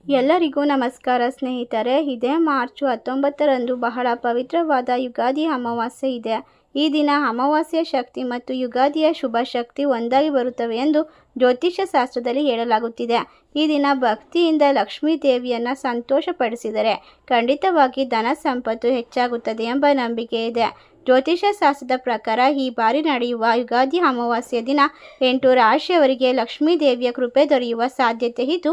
ಎಲ್ಲರಿಗೂ ನಮಸ್ಕಾರ ಸ್ನೇಹಿತರೆ. ಇದೇ ಮಾರ್ಚ್ 19ರಂದು ಬಹಳ ಪವಿತ್ರವಾದ ಯುಗಾದಿ ಅಮಾವಾಸ್ಯೆ ಇದೆ. ಈ ದಿನ ಅಮಾವಾಸ್ಯೆಯ ಶಕ್ತಿ ಮತ್ತು ಯುಗಾದಿಯ ಶುಭ ಶಕ್ತಿ ಒಂದಾಗಿ ಬರುತ್ತವೆ ಎಂದು ಜ್ಯೋತಿಷ್ಯ ಶಾಸ್ತ್ರದಲ್ಲಿ ಹೇಳಲಾಗುತ್ತಿದೆ. ಈ ದಿನ ಭಕ್ತಿಯಿಂದ ಲಕ್ಷ್ಮೀ ದೇವಿಯನ್ನು ಸಂತೋಷಪಡಿಸಿದರೆ ಖಂಡಿತವಾಗಿ ಧನ ಸಂಪತ್ತು ಹೆಚ್ಚಾಗುತ್ತದೆ ಎಂಬ ನಂಬಿಕೆ ಇದೆ. ಜ್ಯೋತಿಷ್ಯ ಶಾಸ್ತ್ರದ ಪ್ರಕಾರ ಈ ಬಾರಿ ನಡೆಯುವ ಯುಗಾದಿ ಅಮಾವಾಸ್ಯೆಯ ದಿನ 8 ರಾಶಿಯವರಿಗೆ ಲಕ್ಷ್ಮೀ ದೇವಿಯ ಕೃಪೆ ದೊರೆಯುವ ಸಾಧ್ಯತೆ ಇದ್ದು,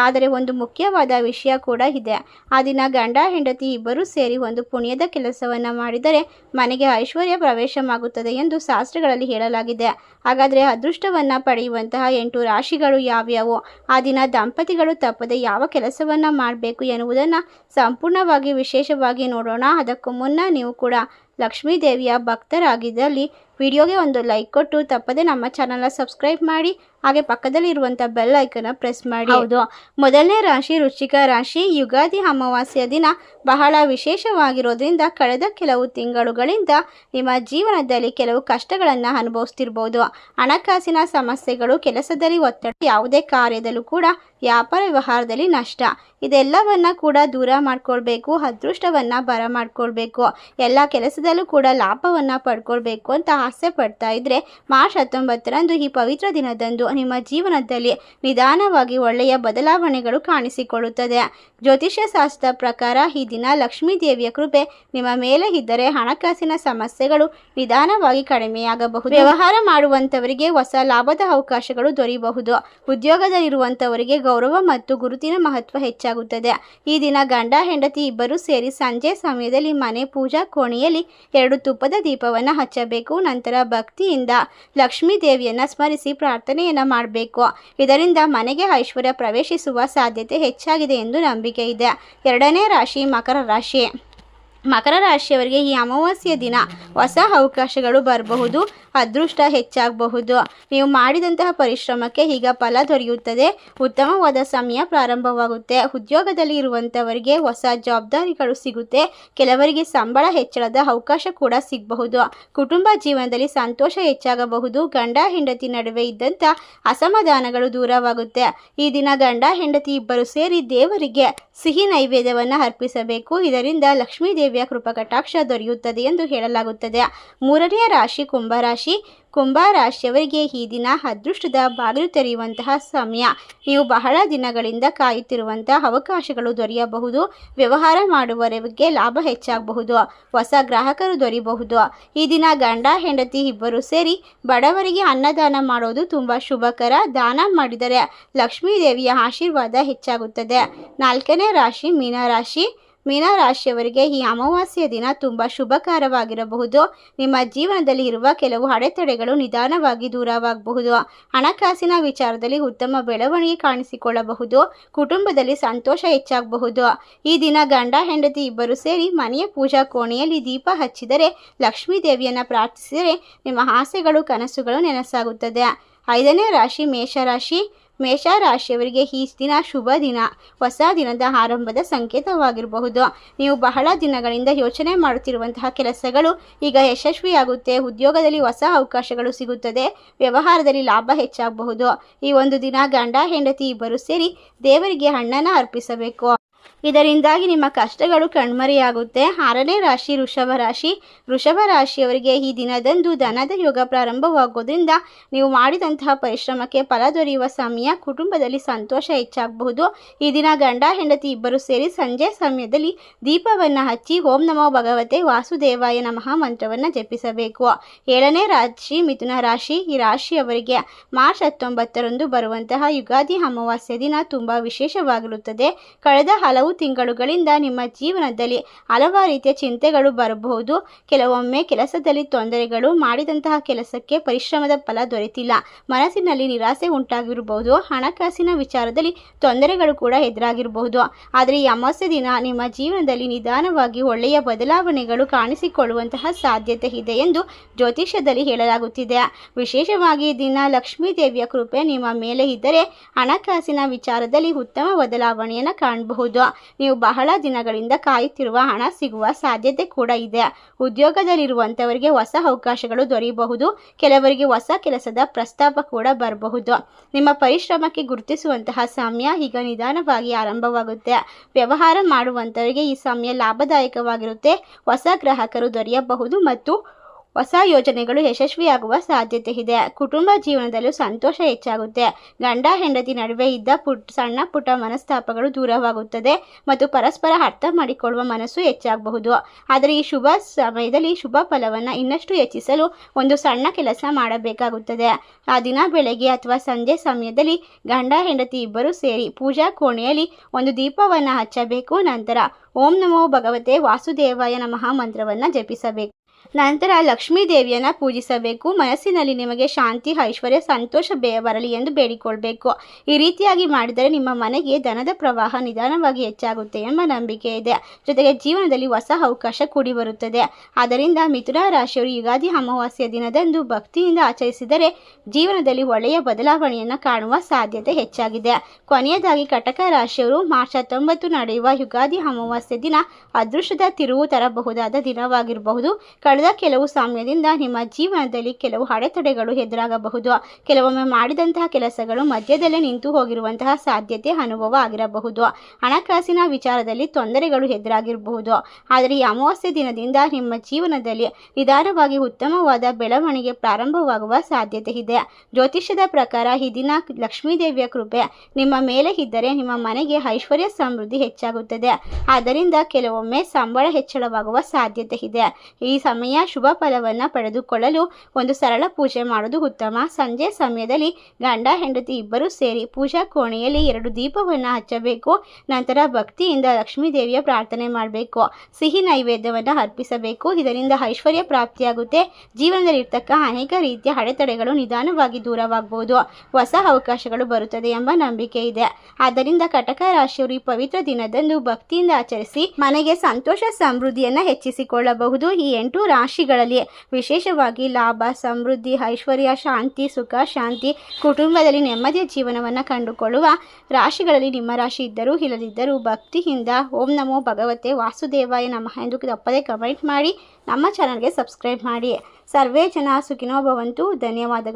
ಆದರೆ ಒಂದು ಮುಖ್ಯವಾದ ವಿಷಯ ಕೂಡ ಇದೆ. ಆ ದಿನ ಗಂಡ ಹೆಂಡತಿ ಇಬ್ಬರೂ ಸೇರಿ ಒಂದು ಪುಣ್ಯದ ಕೆಲಸವನ್ನು ಮಾಡಿದರೆ ಮನೆಗೆ ಐಶ್ವರ್ಯ ಪ್ರವೇಶವಾಗುತ್ತದೆ ಎಂದು ಶಾಸ್ತ್ರಗಳಲ್ಲಿ ಹೇಳಲಾಗಿದೆ. ಹಾಗಾದರೆ ಅದೃಷ್ಟವನ್ನು ಪಡೆಯುವಂತಹ 8 ರಾಶಿಗಳು ಯಾವ್ಯಾವು? ಆ ದಿನ ದಂಪತಿಗಳು ತಪ್ಪದೆ ಯಾವ ಕೆಲಸವನ್ನು ಮಾಡಬೇಕು ಎನ್ನುವುದನ್ನು ಸಂಪೂರ್ಣವಾಗಿ ವಿಶೇಷವಾಗಿ ನೋಡೋಣ. ಅದಕ್ಕೂ ಮುನ್ನ ನೀವು ಕೂಡ ಲಕ್ಷ್ಮೀ ದೇವಿಯ ಭಕ್ತರಾಗಿದ್ದಲ್ಲಿ ವಿಡಿಯೋಗೆ ಒಂದು ಲೈಕ್ ಕೊಟ್ಟು ತಪ್ಪದೆ ನಮ್ಮ ಚಾನಲ್ನ ಸಬ್ಸ್ಕ್ರೈಬ್ ಮಾಡಿ, ಹಾಗೆ ಪಕ್ಕದಲ್ಲಿ ಇರುವಂಥ ಬೆಲ್ ಐಕನ್ನ ಪ್ರೆಸ್ ಮಾಡಿ. ಹೌದು, ಮೊದಲನೇ ರಾಶಿ ವೃಶ್ಚಿಕ ರಾಶಿ. ಯುಗಾದಿ ಅಮಾವಾಸ್ಯೆಯ ದಿನ ಬಹಳ ವಿಶೇಷವಾಗಿರೋದ್ರಿಂದ ಕಳೆದ ಕೆಲವು ತಿಂಗಳುಗಳಿಂದ ನಿಮ್ಮ ಜೀವನದಲ್ಲಿ ಕೆಲವು ಕಷ್ಟಗಳನ್ನು ಅನುಭವಿಸ್ತಿರ್ಬೋದು. ಹಣಕಾಸಿನ ಸಮಸ್ಯೆಗಳು, ಕೆಲಸದಲ್ಲಿ ಒತ್ತಡ, ಯಾವುದೇ ಕಾರ್ಯದಲ್ಲೂ ಕೂಡ ವ್ಯಾಪಾರ ವ್ಯವಹಾರದಲ್ಲಿ ನಷ್ಟ, ಇದೆಲ್ಲವನ್ನ ಕೂಡ ದೂರ ಮಾಡ್ಕೊಳ್ಬೇಕು. ಅದೃಷ್ಟವನ್ನು ಬರಮಾಡ್ಕೊಳ್ಬೇಕು. ಎಲ್ಲ ಕೆಲಸದಲ್ಲೂ ಕೂಡ ಲಾಭವನ್ನು ಪಡ್ಕೊಳ್ಬೇಕು ಅಂತ ಆಸೆ ಪಡ್ತಾ ಇದ್ರೆ ಮಾರ್ಚ್ 19ರಂದು ಈ ಪವಿತ್ರ ದಿನದಂದು ನಿಮ್ಮ ಜೀವನದಲ್ಲಿ ನಿಧಾನವಾಗಿ ಒಳ್ಳೆಯ ಬದಲಾವಣೆಗಳು ಕಾಣಿಸಿಕೊಳ್ಳುತ್ತದೆ. ಜ್ಯೋತಿಷ್ಯ ಶಾಸ್ತ್ರದ ಪ್ರಕಾರ ಈ ದಿನ ಲಕ್ಷ್ಮೀ ದೇವಿಯ ಕೃಪೆ ನಿಮ್ಮ ಮೇಲೆ ಇದ್ದರೆ ಹಣಕಾಸಿನ ಸಮಸ್ಯೆಗಳು ನಿಧಾನವಾಗಿ ಕಡಿಮೆಯಾಗಬಹುದು. ವ್ಯವಹಾರ ಮಾಡುವಂಥವರಿಗೆ ಹೊಸ ಲಾಭದ ಅವಕಾಶಗಳು ದೊರೆಯಬಹುದು. ಉದ್ಯೋಗದಲ್ಲಿರುವಂಥವರಿಗೆ ಗೌರವ ಮತ್ತು ಗುರುತಿನ ಮಹತ್ವ ಹೆಚ್ಚಾಗುತ್ತದೆ. ಈ ದಿನ ಗಂಡ ಹೆಂಡತಿ ಇಬ್ಬರು ಸೇರಿ ಸಂಜೆ ಸಮಯದಲ್ಲಿ ಮನೆ ಪೂಜಾ ಕೋಣೆಯಲ್ಲಿ 2 ತುಪ್ಪದ ದೀಪವನ್ನು ಹಚ್ಚಬೇಕು. ನಂತರ ಭಕ್ತಿಯಿಂದ ಲಕ್ಷ್ಮೀ ದೇವಿಯನ್ನು ಸ್ಮರಿಸಿ ಪ್ರಾರ್ಥನೆಯನ್ನು ಮಾಡಬೇಕು. ಇದರಿಂದ ಮನೆಗೆ ಐಶ್ವರ್ಯ ಪ್ರವೇಶಿಸುವ ಸಾಧ್ಯತೆ ಹೆಚ್ಚಾಗಿದೆ ಎಂದು ನಂಬಿಕೆ ಇದೆ. ಎರಡನೇ ರಾಶಿ ಮಕರ ರಾಶಿ. ಮಕರ ರಾಶಿಯವರಿಗೆ ಈ ಅಮಾವಾಸ್ಯೆಯ ದಿನ ಹೊಸ ಅವಕಾಶಗಳು ಬರಬಹುದು. ಅದೃಷ್ಟ ಹೆಚ್ಚಾಗಬಹುದು. ನೀವು ಮಾಡಿದಂತಹ ಪರಿಶ್ರಮಕ್ಕೆ ಈಗ ಫಲ ದೊರೆಯುತ್ತದೆ. ಉತ್ತಮವಾದ ಸಮಯ ಪ್ರಾರಂಭವಾಗುತ್ತೆ. ಉದ್ಯೋಗದಲ್ಲಿ ಇರುವಂಥವರಿಗೆ ಹೊಸ ಜವಾಬ್ದಾರಿಗಳು ಸಿಗುತ್ತೆ. ಕೆಲವರಿಗೆ ಸಂಬಳ ಹೆಚ್ಚಳದ ಅವಕಾಶ ಕೂಡ ಸಿಗಬಹುದು. ಕುಟುಂಬ ಜೀವನದಲ್ಲಿ ಸಂತೋಷ ಹೆಚ್ಚಾಗಬಹುದು. ಗಂಡ ಹೆಂಡತಿ ನಡುವೆ ಇದ್ದಂಥ ಅಸಮಾಧಾನಗಳು ದೂರವಾಗುತ್ತೆ. ಈ ದಿನ ಗಂಡ ಹೆಂಡತಿ ಇಬ್ಬರು ಸೇರಿ ದೇವರಿಗೆ ಸಿಹಿ ನೈವೇದ್ಯವನ್ನು ಅರ್ಪಿಸಬೇಕು. ಇದರಿಂದ ಲಕ್ಷ್ಮೀ ದೇವಿಯ ಕೃಪಕಟಾಕ್ಷ ದೊರೆಯುತ್ತದೆ ಎಂದು ಹೇಳಲಾಗುತ್ತದೆ. ಮೂರನೆಯ ರಾಶಿ ಕುಂಭರಾಶಿ. ಕುಂಭರಾಶಿಯವರಿಗೆ ಈ ದಿನ ಅದೃಷ್ಟದ ಬಾಗಿಲು ತೆರೆಯುವಂತಹ ಸಮಯ. ನೀವು ಬಹಳ ದಿನಗಳಿಂದ ಕಾಯುತ್ತಿರುವಂತಹ ಅವಕಾಶಗಳು ದೊರೆಯಬಹುದು. ವ್ಯವಹಾರ ಮಾಡುವವರಿಗೆ ಲಾಭ ಹೆಚ್ಚಾಗಬಹುದು. ಹೊಸ ಗ್ರಾಹಕರು ದೊರೆಯಬಹುದು. ಈ ದಿನ ಗಂಡ ಹೆಂಡತಿ ಇಬ್ಬರು ಸೇರಿ ಬಡವರಿಗೆ ಅನ್ನದಾನ ಮಾಡೋದು ತುಂಬ ಶುಭಕರ. ದಾನ ಮಾಡಿದರೆ ಲಕ್ಷ್ಮೀ ದೇವಿಯ ಆಶೀರ್ವಾದ ಹೆಚ್ಚಾಗುತ್ತದೆ. ನಾಲ್ಕನೇ ರಾಶಿ ಮೀನರಾಶಿ. ಮೀನರಾಶಿಯವರಿಗೆ ಈ ಅಮಾವಾಸ್ಯೆಯ ದಿನ ತುಂಬ ಶುಭಕರವಾಗಿರಬಹುದು. ನಿಮ್ಮ ಜೀವನದಲ್ಲಿ ಇರುವ ಕೆಲವು ಅಡೆತಡೆಗಳು ನಿಧಾನವಾಗಿ ದೂರವಾಗಬಹುದು. ಹಣಕಾಸಿನ ವಿಚಾರದಲ್ಲಿ ಉತ್ತಮ ಬೆಳವಣಿಗೆ ಕಾಣಿಸಿಕೊಳ್ಳಬಹುದು. ಕುಟುಂಬದಲ್ಲಿ ಸಂತೋಷ ಹೆಚ್ಚಾಗಬಹುದು. ಈ ದಿನ ಗಂಡ ಹೆಂಡತಿ ಇಬ್ಬರು ಸೇರಿ ಮನೆಯ ಪೂಜಾ ಕೋಣೆಯಲ್ಲಿ ದೀಪ ಹಚ್ಚಿದರೆ, ಲಕ್ಷ್ಮೀ ದೇವಿಯನ್ನು ಪ್ರಾರ್ಥಿಸಿದರೆ ನಿಮ್ಮ ಆಸೆಗಳು ಕನಸುಗಳು ನನಸಾಗುತ್ತದೆ. ಐದನೇ ರಾಶಿ ಮೇಷರಾಶಿ. ಮೇಷರಾಶಿಯವರಿಗೆ ಈ ದಿನ ಶುಭ ದಿನ, ಹೊಸ ದಿನದ ಆರಂಭದ ಸಂಕೇತವಾಗಿರಬಹುದು. ನೀವು ಬಹಳ ದಿನಗಳಿಂದ ಯೋಚನೆ ಮಾಡುತ್ತಿರುವಂತಹ ಕೆಲಸಗಳು ಈಗ ಯಶಸ್ವಿಯಾಗುತ್ತೆ. ಉದ್ಯೋಗದಲ್ಲಿ ಹೊಸ ಅವಕಾಶಗಳು ಸಿಗುತ್ತದೆ. ವ್ಯವಹಾರದಲ್ಲಿ ಲಾಭ ಹೆಚ್ಚಾಗಬಹುದು. ಈ ಒಂದು ದಿನ ಗಂಡ ಹೆಂಡತಿ ಇಬ್ಬರು ಸೇರಿ ದೇವರಿಗೆ ಹಣ್ಣನ್ನು ಅರ್ಪಿಸಬೇಕು. ಇದರಿಂದಾಗಿ ನಿಮ್ಮ ಕಷ್ಟಗಳು ಕಣ್ಮರೆಯಾಗುತ್ತೆ. ಆರನೇ ರಾಶಿ ವೃಷಭ ರಾಶಿ. ವೃಷಭ ರಾಶಿಯವರಿಗೆ ಈ ದಿನದಂದು ಧನದ ಯೋಗ ಪ್ರಾರಂಭವಾಗೋದ್ರಿಂದ ನೀವು ಮಾಡಿದಂತಹ ಪರಿಶ್ರಮಕ್ಕೆ ಫಲ ದೊರೆಯುವ ಸಮಯ. ಕುಟುಂಬದಲ್ಲಿ ಸಂತೋಷ ಹೆಚ್ಚಾಗಬಹುದು. ಈ ದಿನ ಗಂಡ ಹೆಂಡತಿ ಇಬ್ಬರು ಸೇರಿ ಸಂಜೆ ಸಮಯದಲ್ಲಿ ದೀಪವನ್ನು ಹಚ್ಚಿ ಓಂ ನಮೋ ಭಗವತೆ ವಾಸುದೇವಾಯ ನಮಃ ಮಂತ್ರವನ್ನು ಜಪಿಸಬೇಕು. ಏಳನೇ ರಾಶಿ ಮಿಥುನ ರಾಶಿ. ಈ ರಾಶಿಯವರಿಗೆ ಮಾರ್ಚ್ 19ರಂದು ಬರುವಂತಹ ಯುಗಾದಿ ಅಮಾವಾಸ್ಯೆ ದಿನ ತುಂಬ ವಿಶೇಷವಾಗಿರುತ್ತದೆ. ಕಳೆದ ಹಲವು ತಿಂಗಳುಗಳಿಂದ ನಿಮ್ಮ ಜೀವನದಲ್ಲಿ ಹಲವಾರು ರೀತಿಯ ಚಿಂತೆಗಳು ಬರಬಹುದು. ಕೆಲವೊಮ್ಮೆ ಕೆಲಸದಲ್ಲಿ ತೊಂದರೆಗಳು, ಮಾಡಿದಂತಹ ಕೆಲಸಕ್ಕೆ ಪರಿಶ್ರಮದ ಫಲ ದೊರೆತಿಲ್ಲ, ಮನಸ್ಸಿನಲ್ಲಿ ನಿರಾಸೆ ಉಂಟಾಗಿರಬಹುದು. ಹಣಕಾಸಿನ ವಿಚಾರದಲ್ಲಿ ತೊಂದರೆಗಳು ಕೂಡ ಎದುರಾಗಿರಬಹುದು. ಆದರೆ ಈ ಅಮಾವಾಸ್ಯೆ ದಿನ ನಿಮ್ಮ ಜೀವನದಲ್ಲಿ ನಿಧಾನವಾಗಿ ಒಳ್ಳೆಯ ಬದಲಾವಣೆಗಳು ಕಾಣಿಸಿಕೊಳ್ಳುವಂತಹ ಸಾಧ್ಯತೆ ಇದೆ ಎಂದು ಜ್ಯೋತಿಷ್ಯದಲ್ಲಿ ಹೇಳಲಾಗುತ್ತಿದೆ. ವಿಶೇಷವಾಗಿ ಈ ದಿನ ಲಕ್ಷ್ಮೀ ದೇವಿಯ ಕೃಪೆ ನಿಮ್ಮ ಮೇಲೆ ಇದ್ದರೆ ಹಣಕಾಸಿನ ವಿಚಾರದಲ್ಲಿ ಉತ್ತಮ ಬದಲಾವಣೆಯನ್ನು ಕಾಣಬಹುದು. ನೀವು ಬಹಳ ದಿನಗಳಿಂದ ಕಾಯುತ್ತಿರುವ ಹಣ ಸಿಗುವ ಸಾಧ್ಯತೆ ಕೂಡ ಇದೆ. ಉದ್ಯೋಗದಲ್ಲಿರುವಂಥವರಿಗೆ ಹೊಸ ಅವಕಾಶಗಳು ದೊರೆಯಬಹುದು. ಕೆಲವರಿಗೆ ಹೊಸ ಕೆಲಸದ ಪ್ರಸ್ತಾಪ ಕೂಡ ಬರಬಹುದು. ನಿಮ್ಮ ಪರಿಶ್ರಮಕ್ಕೆ ಗುರುತಿಸುವಂತಹ ಸಮಯ ಈಗ ನಿಧಾನವಾಗಿ ಆರಂಭವಾಗುತ್ತೆ. ವ್ಯವಹಾರ ಮಾಡುವಂಥವರಿಗೆ ಈ ಸಮಯ ಲಾಭದಾಯಕವಾಗಿರುತ್ತೆ. ಹೊಸ ಗ್ರಾಹಕರು ದೊರೆಯಬಹುದು ಮತ್ತು ಹೊಸ ಯೋಜನೆಗಳು ಯಶಸ್ವಿಯಾಗುವ ಸಾಧ್ಯತೆ ಇದೆ. ಕುಟುಂಬ ಜೀವನದಲ್ಲೂ ಸಂತೋಷ ಹೆಚ್ಚಾಗುತ್ತೆ. ಗಂಡ ಹೆಂಡತಿ ನಡುವೆ ಇದ್ದ ಸಣ್ಣ ಪುಟ್ಟ ಮನಸ್ತಾಪಗಳು ದೂರವಾಗುತ್ತದೆ ಮತ್ತು ಪರಸ್ಪರ ಅರ್ಥ ಮಾಡಿಕೊಳ್ಳುವ ಮನಸ್ಸು ಹೆಚ್ಚಾಗಬಹುದು. ಆದರೆ ಈ ಶುಭ ಸಮಯದಲ್ಲಿ ಶುಭ ಫಲವನ್ನು ಇನ್ನಷ್ಟು ಹೆಚ್ಚಿಸಲು ಒಂದು ಸಣ್ಣ ಕೆಲಸ ಮಾಡಬೇಕಾಗುತ್ತದೆ. ಆ ದಿನ ಬೆಳಗ್ಗೆ ಅಥವಾ ಸಂಜೆ ಸಮಯದಲ್ಲಿ ಗಂಡ ಹೆಂಡತಿ ಇಬ್ಬರು ಸೇರಿ ಪೂಜಾ ಕೋಣೆಯಲ್ಲಿ ಒಂದು ದೀಪವನ್ನು ಹಚ್ಚಬೇಕು. ನಂತರ ಓಂ ನಮೋ ಭಗವತೆ ವಾಸುದೇವಾಯ ನಮಃ ಮಂತ್ರವನ್ನು ಜಪಿಸಬೇಕು. ನಂತರ ಲಕ್ಷ್ಮೀ ದೇವಿಯನ್ನು ಪೂಜಿಸಬೇಕು. ಮನಸ್ಸಿನಲ್ಲಿ ನಿಮಗೆ ಶಾಂತಿ, ಐಶ್ವರ್ಯ, ಸಂತೋಷ ಬರಲಿ ಎಂದು ಬೇಡಿಕೊಳ್ಬೇಕು. ಈ ರೀತಿಯಾಗಿ ಮಾಡಿದರೆ ನಿಮ್ಮ ಮನೆಗೆ ಧನದ ಪ್ರವಾಹ ನಿಧಾನವಾಗಿ ಹೆಚ್ಚಾಗುತ್ತೆ ಎಂಬ ನಂಬಿಕೆ ಇದೆ. ಜೊತೆಗೆ ಜೀವನದಲ್ಲಿ ಹೊಸ ಅವಕಾಶ ಕೂಡಿ ಬರುತ್ತದೆ. ಆದ್ದರಿಂದ ಮಿಥುನ ರಾಶಿಯವರು ಯುಗಾದಿ ಅಮಾವಾಸ್ಯೆಯ ದಿನದಂದು ಭಕ್ತಿಯಿಂದ ಆಚರಿಸಿದರೆ ಜೀವನದಲ್ಲಿ ಒಳ್ಳೆಯ ಬದಲಾವಣೆಯನ್ನು ಕಾಣುವ ಸಾಧ್ಯತೆ ಹೆಚ್ಚಾಗಿದೆ. ಕೊನೆಯದಾಗಿ ಕಟಕ ರಾಶಿಯವರು ಮಾರ್ಚ್ 19 ನಡೆಯುವ ಯುಗಾದಿ ಅಮಾವಾಸ್ಯೆ ದಿನ ಅದೃಷ್ಟದ ತಿರುವು ತರಬಹುದಾದ ದಿನವಾಗಿರಬಹುದು. ಕಳೆದ ಕೆಲವು ಸಮಯದಿಂದ ನಿಮ್ಮ ಜೀವನದಲ್ಲಿ ಕೆಲವು ಅಡೆತಡೆಗಳು ಎದುರಾಗಬಹುದು. ಕೆಲವೊಮ್ಮೆ ಮಾಡಿದಂತಹ ಕೆಲಸಗಳು ಮಧ್ಯದಲ್ಲೇ ನಿಂತು ಹೋಗಿರುವಂತಹ ಸಾಧ್ಯತೆ ಅನುಭವ ಆಗಿರಬಹುದು. ಹಣಕಾಸಿನ ವಿಚಾರದಲ್ಲಿ ತೊಂದರೆಗಳು ಎದುರಾಗಿರಬಹುದು. ಆದರೆ ಈ ಅಮಾವಾಸ್ಯೆ ದಿನದಿಂದ ನಿಮ್ಮ ಜೀವನದಲ್ಲಿ ನಿಧಾನವಾಗಿ ಉತ್ತಮವಾದ ಬೆಳವಣಿಗೆ ಪ್ರಾರಂಭವಾಗುವ ಸಾಧ್ಯತೆ ಇದೆ. ಜ್ಯೋತಿಷ್ಯದ ಪ್ರಕಾರ ಈ ದಿನ ಲಕ್ಷ್ಮೀದೇವಿಯ ಕೃಪೆ ನಿಮ್ಮ ಮೇಲೆ ಇದ್ದರೆ ನಿಮ್ಮ ಮನೆಗೆ ಐಶ್ವರ್ಯ ಸಮೃದ್ಧಿ ಹೆಚ್ಚಾಗುತ್ತದೆ. ಆದ್ದರಿಂದ ಕೆಲವೊಮ್ಮೆ ಸಂಬಳ ಹೆಚ್ಚಳವಾಗುವ ಸಾಧ್ಯತೆ ಇದೆ. ಈ ಸಮಯ ಶುಭ ಫಲವನ್ನು ಪಡೆದುಕೊಳ್ಳಲು ಒಂದು ಸರಳ ಪೂಜೆ ಮಾಡೋದು ಉತ್ತಮ. ಸಂಜೆ ಸಮಯದಲ್ಲಿ ಗಂಡ ಹೆಂಡತಿ ಇಬ್ಬರು ಸೇರಿ ಪೂಜಾ ಕೋಣೆಯಲ್ಲಿ 2 ದೀಪವನ್ನು ಹಚ್ಚಬೇಕು. ನಂತರ ಭಕ್ತಿಯಿಂದ ಲಕ್ಷ್ಮೀ ದೇವಿಯ ಪ್ರಾರ್ಥನೆ ಮಾಡಬೇಕು. ಸಿಹಿ ನೈವೇದ್ಯವನ್ನು ಅರ್ಪಿಸಬೇಕು. ಇದರಿಂದ ಐಶ್ವರ್ಯ ಪ್ರಾಪ್ತಿಯಾಗುತ್ತೆ. ಜೀವನದಲ್ಲಿರ್ತಕ್ಕ ಅನೇಕ ರೀತಿಯ ಅಡೆತಡೆಗಳು ನಿಧಾನವಾಗಿ ದೂರವಾಗಬಹುದು. ಹೊಸ ಅವಕಾಶಗಳು ಬರುತ್ತದೆ ಎಂಬ ನಂಬಿಕೆ ಇದೆ. ಆದ್ದರಿಂದ ಕಟಕ ರಾಶಿಯವರು ಈ ಪವಿತ್ರ ದಿನದಂದು ಭಕ್ತಿಯಿಂದ ಆಚರಿಸಿ ಮನೆಗೆ ಸಂತೋಷ ಸಮೃದ್ಧಿಯನ್ನು ಹೆಚ್ಚಿಸಿಕೊಳ್ಳಬಹುದು. ಈ 8 ರಾಶಿಗಳಲ್ಲಿ ವಿಶೇಷವಾಗಿ ಲಾಭ, ಸಮೃದ್ಧಿ, ಐಶ್ವರ್ಯ, ಶಾಂತಿ, ಸುಖ, ಶಾಂತಿ, ಕುಟುಂಬದಲ್ಲಿ ನೆಮ್ಮದಿಯ ಜೀವನವನ್ನು ಕಂಡುಕೊಳ್ಳುವ ರಾಶಿಗಳಲ್ಲಿ ನಿಮ್ಮ ರಾಶಿ ಇದ್ದರೂ ಇಲ್ಲದಿದ್ದರೂ ಭಕ್ತಿಯಿಂದ ಓಂ ನಮೋ ಭಗವತೆ ವಾಸುದೇವಾಯ ನಮಃ ಎಂದು ತಪ್ಪದೇ ಕಮೆಂಟ್ ಮಾಡಿ ನಮ್ಮ ಚಾನಲ್ಗೆ ಸಬ್ಸ್ಕ್ರೈಬ್ ಮಾಡಿ. ಸರ್ವೇ ಜನ ಸುಖಿನೋ ಭವಂತು. ಧನ್ಯವಾದಗಳು.